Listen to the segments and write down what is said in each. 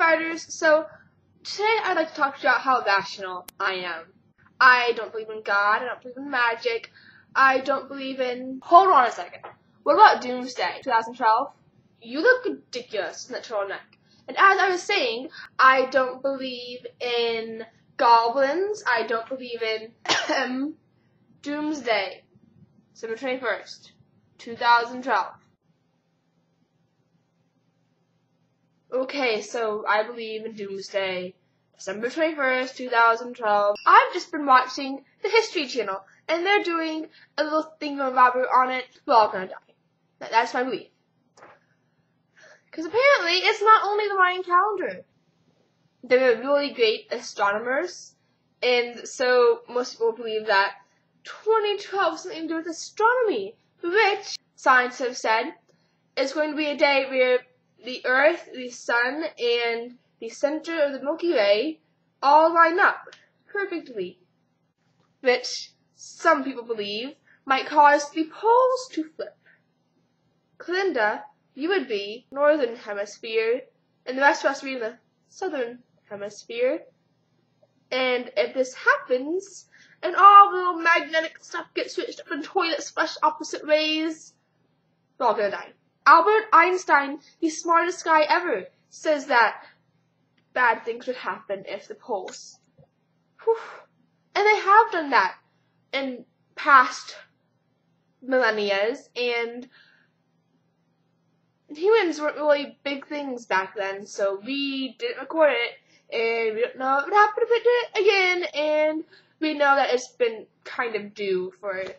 fighters. So today I'd like to talk to you about how rational I am. I don't believe in God, I don't believe in magic, I don't believe in... Hold on a second. What about Doomsday 2012? You look ridiculous in that turtleneck. And as I was saying, I don't believe in goblins, I don't believe in Doomsday, December 21st, 2012. Okay, so I believe in Doomsday, December 21st, 2012. I've just been watching the History Channel, and they're doing a little thingamabobber on it. We're all gonna die. That's my belief. Because apparently, it's not only the Mayan calendar. They're really great astronomers, and so most people believe that 2012 has something to do with astronomy, which scientists have said is going to be a day where the Earth, the Sun, and the center of the Milky Way all line up perfectly, which some people believe might cause the poles to flip. Clinda, you would be northern hemisphere, and the rest of us would be in the southern hemisphere. And if this happens, and all the little magnetic stuff gets switched up in toilets flush opposite ways, we're all gonna die. Albert Einstein, the smartest guy ever, says that bad things would happen if the poles. Whew. And they have done that in past millennia, and humans weren't really big things back then, so we didn't record it, and we don't know what would happen if it did it again, and we know that it's been kind of due for a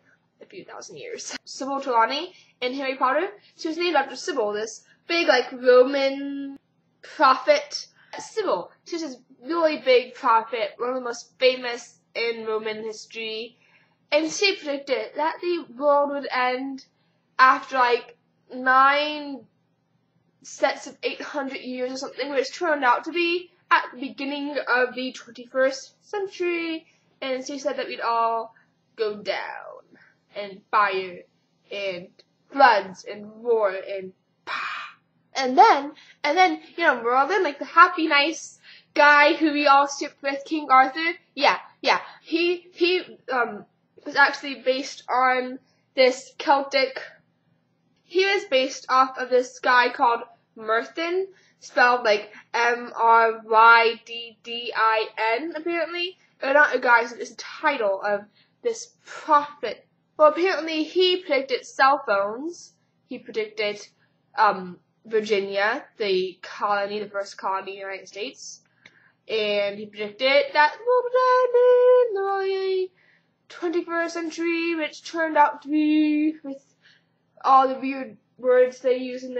few thousand years. Sybil Trelawney in Harry Potter, she was named after Sybil, this big, Roman prophet. Sybil, she was this really big prophet, one of the most famous in Roman history, and she predicted that the world would end after, 9 sets of 800 years or something, which turned out to be at the beginning of the 21st century, and she said that we'd all go down, and fire, and floods, and war, and and then, Merlin, the happy, nice guy who we all shipped with, King Arthur, he was actually based on this Celtic, he was based off of this guy called Merlin, spelled Mryddin, apparently. Or not a guy, it's a title of this prophet. Well, apparently he predicted cell phones, he predicted, Virginia, the colony, the first colony in the United States, and he predicted that the world would end in the 21st century, which turned out to be, with all the weird words they use in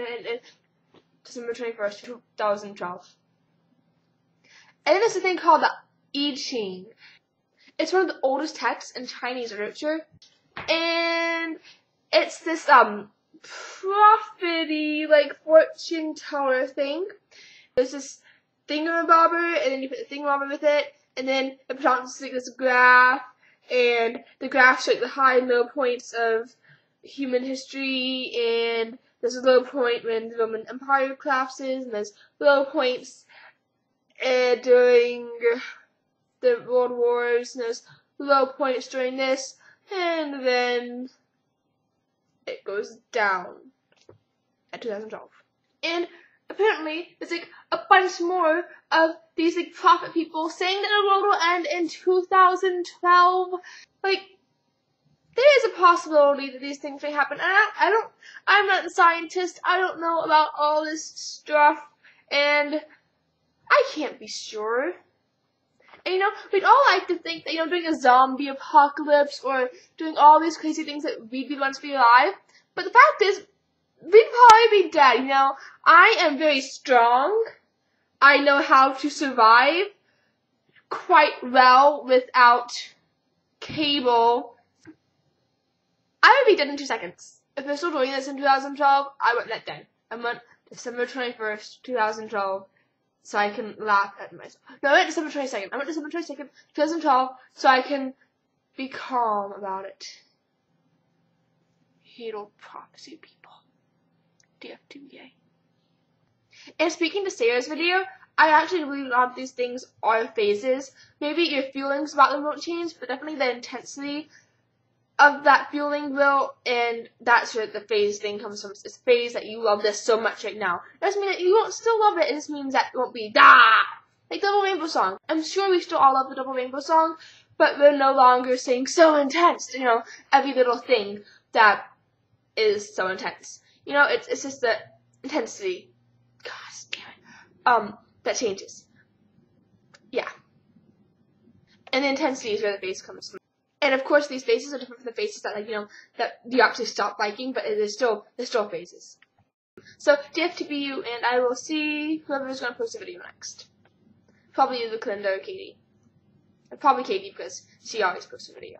December 21st, 2012. And then there's a thing called the I Ching. It's one of the oldest texts in Chinese literature, and it's this, prophet-y, fortune teller thing. There's this thingamabobber, and then you put the thingamabobber with it, and then it pronounces this graph, and the graphs show the high and low points of human history, and there's a low point when the Roman Empire collapses, and there's low points during the World Wars, and there's low points during this, and then it goes down at 2012. And apparently, there's a bunch more of these prophet people saying that the world will end in 2012. There is a possibility that these things may happen. And I'm not a scientist, I don't know about all this stuff, and I can't be sure. And we'd all like to think that, doing a zombie apocalypse or doing all these crazy things that we'd be the ones to be alive. But the fact is, we'd probably be dead, I am very strong. I know how to survive quite well without cable. I would be dead in 2 seconds. If they're still doing this in 2012, I want that dead. I want December 21st, 2012. So I can laugh at myself. No, I meant December 22nd. I meant December 22nd, 2012, so I can be calm about it. Hero prophecy people. DFTBA. And speaking to Sarah's video, I actually believe a lot of these things are phases. Maybe your feelings about them won't change, but definitely the intensity of that feeling will, and that's where the phase thing comes from. It's a phase that you love this so much right now. It doesn't mean that you won't still love it, it just means that it won't be like Double Rainbow Song. I'm sure we still all love the Double Rainbow Song, but we're no longer saying so intense, every little thing that is so intense. It's just the intensity. Gosh damn it. That changes. Yeah. And the intensity is where the phase comes from. And of course these phases are different from the phases that that you actually stop liking, but they're still phases. So DFTBU, and I will see whoever's gonna post a video next. Probably either Kalinda or Katie. Probably Katie because she always posts a video.